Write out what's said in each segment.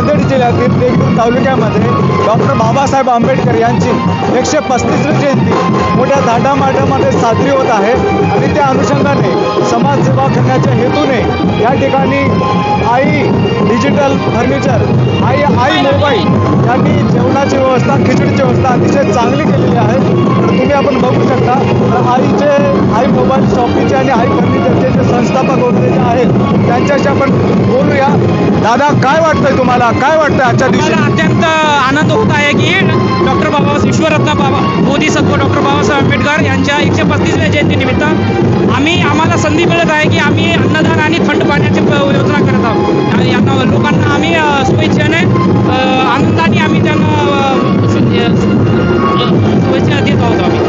नांदेड जिल्ह्यातील देगलूर तालुक्यामध्ये डॉक्टर बाबासाहेब आंबेडकर यांची 135वी जयंती मोठ्या थाटामाटामध्ये साजरी होत आहे आणि त्या अनुषंगाने समाजसेवा करण्याच्या हेतूने या ठिकाणी आई डिजिटल फर्निचर आई मोबाईल यांनी जेवणाची व्यवस्था खिचडीची व्यवस्था अतिशय चांगली केलेली आहे. तर तुम्ही आपण बघू शकता आई मोबाईल शॉपीचे आणि आई फर्निचरचे जे संस्थापक वगैरे जे आहेत त्यांच्याशी आपण बोलूया. दादा, काय वाटतंय तुम्हाला, काय वाटतंय आजच्या दिवशी? मला अत्यंत आनंद होत आहे की डॉक्टर विश्वरत्न बोधिसत्व डॉक्टर बाबासाहेब आंबेडकर यांच्या 135व्या जयंतीनिमित्त आम्हाला संधी मिळत आहे की आम्ही अन्नदान आणि थंड पाण्याची योजना करत आहोत. आणि यांना लोकांना आम्ही स्वेच्छेने आनंदाने आम्ही त्यांना स्वेच्छा देत आहोत. आम्ही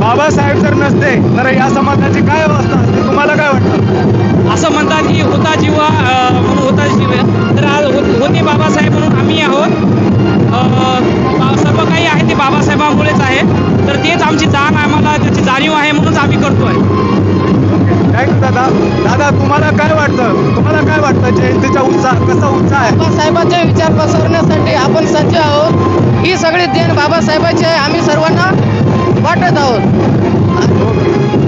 बाबासाहेब जर नसते तर या समाजाची काय अवस्था असते, तुम्हाला काय वाटतं? असं म्हणतात की होता जीवा म्हणून होता जीव, तर आज होते बाबासाहेब म्हणून आम्ही आहोत. सर्व काही आहे ते बाबासाहेबांमुळेच आहे. तर तेच आमची जाण, आम्हाला त्याची जाणीव आहे म्हणूनच आम्ही करतोय. थँक्यू दादा. दादा, तुम्हाला काय वाटतं जयंतीचा उत्साह कसा उत्साह आहे? बाबासाहेबांचे विचार पसरवण्यासाठी आपण सज्ज आहोत. ही सगळी देण बाबासाहेबांची आहे, आम्ही सर्वांना वाटत आहोत.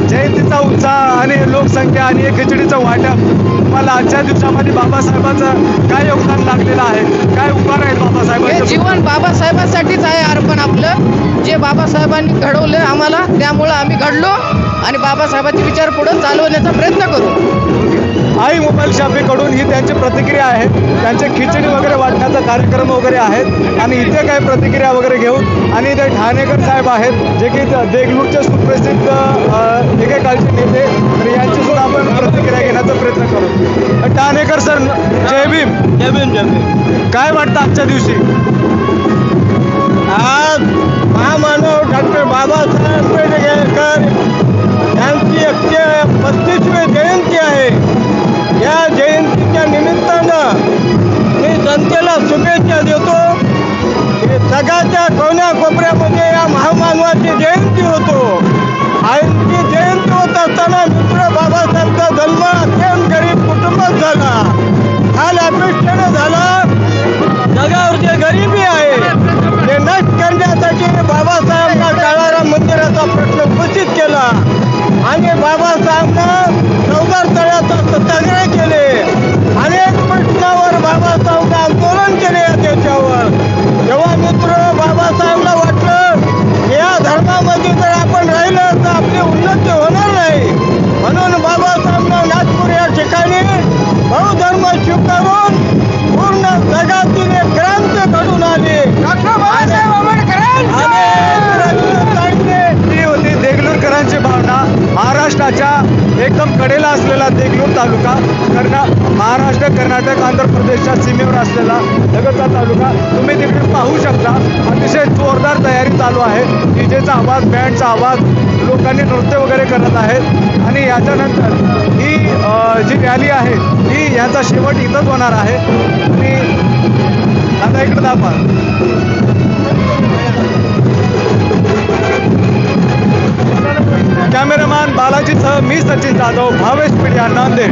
जयंतीचा उत्साह आणि लोकसंख्या आणि खिचडीचं वाटप, तुम्हाला आजच्या दिवसामध्ये बाबासाहेबांचं काय योगदान लागलेलं आहे, काय उपकार आहेत हे बाबासाहेबांचे? जीवन बाबासाहेबांसाठीच आहे अर्पण आपलं. जे बाबासाहेबांनी घडवलं आम्हाला, त्यामुळं आम्ही घडलो आणि बाबासाहेबांचे विचार पुढे चालवण्याचा प्रयत्न करू. आई मोबाईल शॉपीकडून ही त्यांची प्रतिक्रिया आहे. त्यांचे खिचडी वगैरे वाटण्याचा कार्यक्रम वगैरे आहेत आणि इथे काही प्रतिक्रिया वगैरे घेऊन आणि इथे ठाणेकर साहेब आहेत जे की देगलूरचे सुप्रसिद्ध एकेकाळचे नेते, तर यांची सुद्धा आपण प्रतिक्रिया घेण्याचा प्रयत्न करू. ठाणेकर सर, जय भीम. जय भीम, जय भीम. काय वाटतं आजच्या दिवशी? आज महामानव डॉक्टर बाबासाहेब आंबेडकर यांची 135वी जयंती आहे. या जयंतीच्या निमित्तानं मी जनतेला शुभेच्छा देतो. जगाच्या कोण्याकोपऱ्यामध्ये या महामानवाची जयंती होतो. आईची जयंती होत असताना मित्र बाबासाहेबांचा जन्म अत्यंत गरीब कुटुंबात झाला. हाल अपेक्षेने झाला. जगावर जे गरिबी आहे ते नष्ट करण्यासाठी बाबासाहेबांना काळाराम मंदिराचा प्रश्न उपस्थित केला आणि बाबासाहेबांना चौदार तळ्याचा सत्याग्रह केले. अनेक प्रश्नावर बाबासाहेबांना आंदोलन केले या देशावर. जेव्हा मित्र बाबासाहेबांना वाटलं या धर्मामध्ये जर आपण राहिलं तर आपली उन्नती होणार नाही, म्हणून बाबासाहेबांना नागपूर या ठिकाणी बहुधर्म स्वीकारून पूर्ण जगातील एक क्रांती घडून आली. डॉक्टर बाबासाहेब ही होती देगलूरकरांची भावना. महाराष्ट्राच्या एकदम कडेला असलेला देगलूर तालुका, महाराष्ट्र, कर्नाटक, आंध्र प्रदेशच्या सीमेवर असलेला लगतचा तालुका. तुम्ही तिकडे पाहू शकता अतिशय जोरदार तयारी चालू आहे. डीजेचा आवाज, बँडचा आवाज, लोकांनी नृत्य वगैरे करत आहेत आणि याच्यानंतर ही जी रॅली आहे ही याचा शेवट इथंच होणार आहे. आणि आता इकडे दाखवा. कॅमेरामॅन बालाजीसह मी सचिन जाधव, भावेश पिढिया, नांदेड.